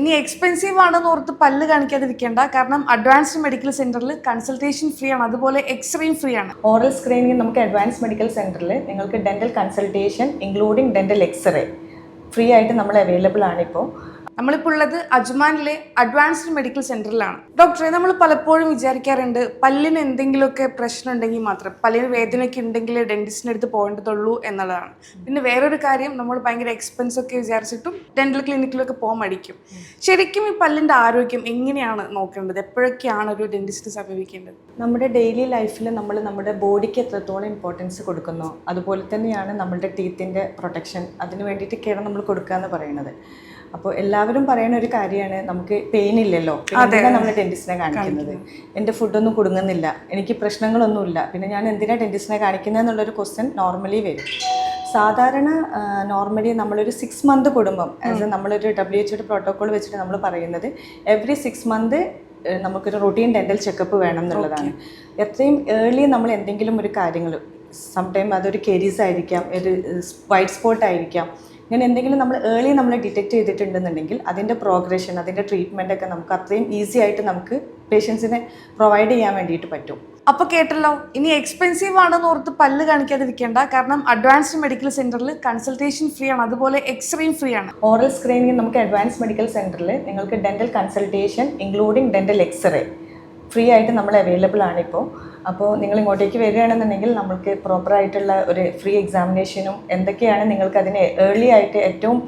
ഇനി എക്സ്പെൻസീവ് ആണെന്ന് ഓർത്ത് പല്ല് കാണിക്കാതിരിക്കേണ്ട. കാരണം അഡ്വാൻസ്ഡ് മെഡിക്കൽ സെന്ററിൽ കൺസൾട്ടേഷൻ ഫ്രീ ആണ്, അതുപോലെ എക്സ്റേയും ഫ്രീ ആണ്. ഓറൽ സ്ക്രീനിങ് നമുക്ക് അഡ്വാൻസ് മെഡിക്കൽ സെന്ററിൽ നിങ്ങൾക്ക് dental consultation including dental x-ray free ആയിട്ട് നമ്മൾ അവൈലബിൾ ആണ്. നമ്മളിപ്പോൾ ഉള്ളത് അജ്മാനിലെ അഡ്വാൻസ്ഡ് മെഡിക്കൽ സെന്ററിലാണ്. ഡോക്ടറെ, നമ്മൾ പലപ്പോഴും വിചാരിക്കാറുണ്ട് പല്ലിന് എന്തെങ്കിലുമൊക്കെ പ്രശ്നം ഉണ്ടെങ്കിൽ മാത്രം, പല്ലിന് വേദനയൊക്കെ ഉണ്ടെങ്കിൽ ഡെന്റിസ്റ്റിൻ്റെ അടുത്ത് പോകേണ്ടതുള്ളൂ എന്നുള്ളതാണ്. പിന്നെ വേറൊരു കാര്യം, നമ്മൾ ഭയങ്കര എക്സ്പെൻസ് ഒക്കെ വിചാരിച്ചിട്ടും ഡെന്റൽ ക്ലിനിക്കിലൊക്കെ പോകാൻ മടിക്കും. ശരിക്കും ഈ പല്ലിൻ്റെ ആരോഗ്യം എങ്ങനെയാണ് നോക്കേണ്ടത്? എപ്പോഴൊക്കെയാണ് ഒരു ഡെന്റിസ്റ്റ് സമീപിക്കേണ്ടത്? നമ്മുടെ ഡെയിലി ലൈഫിൽ നമ്മൾ നമ്മുടെ ബോഡിക്ക് എത്രത്തോളം ഇമ്പോർട്ടൻസ് കൊടുക്കുന്നോ അതുപോലെ തന്നെയാണ് നമ്മളുടെ ടീത്തിൻ്റെ പ്രൊട്ടക്ഷൻ, അതിന് വേണ്ടിയിട്ടൊക്കെയാണ് നമ്മൾ കൊടുക്കുക എന്ന് പറയുന്നത്. അപ്പോൾ എല്ലാവരും പറയുന്ന ഒരു കാര്യമാണ്, നമുക്ക് പെയിൻ ഇല്ലല്ലോ, പിന്നെ നമ്മൾ ഡെന്റിസ്റ്റിനെ കാണിക്കുന്നത്, എൻ്റെ ഫുഡൊന്നും കുടുങ്ങുന്നില്ല, എനിക്ക് പ്രശ്നങ്ങളൊന്നുമില്ല, പിന്നെ ഞാൻ എന്തിനാണ് ഡെന്റിസ്റ്റിനെ കാണിക്കുന്നത് എന്നുള്ളൊരു ക്വസ്റ്റ്യൻ നോർമലി വരും. സാധാരണ നോർമലി നമ്മളൊരു 6 മന്ത് കൂടുമ്പം, നമ്മളൊരു WHO പ്രോട്ടോക്കോൾ വെച്ചിട്ട് നമ്മൾ പറയുന്നത് എവറി 6 മന്ത് നമുക്കൊരു റൂട്ടീൻ ഡെന്റൽ ചെക്കപ്പ് വേണം എന്നുള്ളതാണ്. എത്രയും ഏർലി നമ്മൾ എന്തെങ്കിലും ഒരു കാര്യങ്ങൾ, സംടൈം അതൊരു കെരീസ് ആയിരിക്കാം, ഒരു വൈറ്റ് സ്പോട്ട് ആയിരിക്കാം, ഇങ്ങനെ എന്തെങ്കിലും നമ്മൾ ഏർലി നമ്മൾ ഡിറ്റക്ട് ചെയ്തിട്ടുണ്ടെന്നുണ്ടെങ്കിൽ അതിൻ്റെ പ്രോഗ്രഷൻ, അതിൻ്റെ ട്രീറ്റ്മെൻ്റ് ഒക്കെ നമുക്ക് അത്രയും ഈസി ആയിട്ട് നമുക്ക് പേഷ്യൻസിനെ പ്രൊവൈഡ് ചെയ്യാൻ വേണ്ടിയിട്ട് പറ്റും. അപ്പോൾ കേട്ടല്ലോ, ഇനി എക്സ്പെൻസീവ് ആണെന്ന് ഓർത്ത് പല്ല് കാണിക്കാതിരിക്കേണ്ട. കാരണം അഡ്വാൻസ്ഡ് മെഡിക്കൽ സെന്ററിൽ കൺസൾട്ടേഷൻ ഫ്രീ ആണ്, അതുപോലെ എക്സ്റേയും ഫ്രീ ആണ്. ഓറൽ സ്ക്രീനിങ് നമുക്ക് അഡ്വാൻസ് മെഡിക്കൽ സെന്ററിൽ നിങ്ങൾക്ക് dental consultation including dental x-ray free ആയിട്ട് നമ്മൾ അവൈലബിൾ ആണ്. അപ്പോൾ നിങ്ങൾ ഇങ്ങോട്ടേക്ക് വരികയാണെന്നുണ്ടെങ്കിൽ നമ്മൾക്ക് പ്രോപ്പറായിട്ടുള്ള ഒരു ഫ്രീ എക്സാമിനേഷനും എന്തൊക്കെയാണ് നിങ്ങൾക്ക് അതിനെ ഏർലി ആയിട്ട് ഏറ്റവും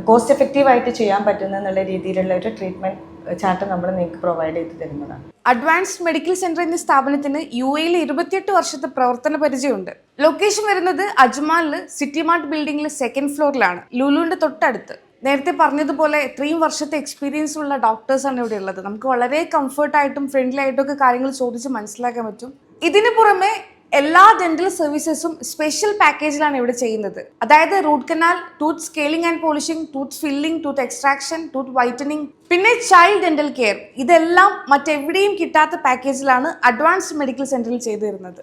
കോസ്റ്റ് എഫക്റ്റീവായിട്ട് ചെയ്യാൻ പറ്റുന്ന എന്നുള്ള രീതിയിലുള്ള ഒരു ട്രീറ്റ്മെൻറ്റ് ചാർട്ട് നമ്മൾ നിങ്ങൾക്ക് പ്രൊവൈഡ് ചെയ്ത് തരുന്നതാണ്. അഡ്വാൻസ്ഡ് മെഡിക്കൽ സെന്റർ എന്ന സ്ഥാപനത്തിന് UAE 28 വർഷത്തെ പ്രവർത്തന പരിചയമുണ്ട്. ലൊക്കേഷൻ വരുന്നത് അജ്മാനിൽ സിറ്റി മാർട്ട് ബിൽഡിംഗിൽ 2nd ഫ്ലോറിലാണ്, ലുലുവിൻ്റെ തൊട്ടടുത്ത്. നേരത്തെ പറഞ്ഞതുപോലെ 3 വർഷത്തെ എക്സ്പീരിയൻസ് ഉള്ള ഡോക്ടേഴ്സാണ് ഇവിടെ ഉള്ളത്. നമുക്ക് വളരെ കംഫർട്ടായിട്ടും ഫ്രണ്ട്ലി ആയിട്ടും ഒക്കെ കാര്യങ്ങൾ ചോദിച്ച് മനസ്സിലാക്കാൻ പറ്റും. ഇതിന് പുറമെ എല്ലാ ഡെന്റൽ സർവീസസും സ്പെഷ്യൽ പാക്കേജിലാണ് ഇവിടെ ചെയ്യുന്നത്. അതായത് root canal, tooth scaling and polishing, tooth filling, tooth extraction, tooth whitening, പിന്നെ ചൈൽഡ് ഡെന്റൽ കെയർ. ഇതെല്ലാം മറ്റെവിടെയും കിട്ടാത്ത പാക്കേജിലാണ് അഡ്വാൻസ്ഡ് മെഡിക്കൽ സെന്ററിൽ ചെയ്തു തരുന്നത്.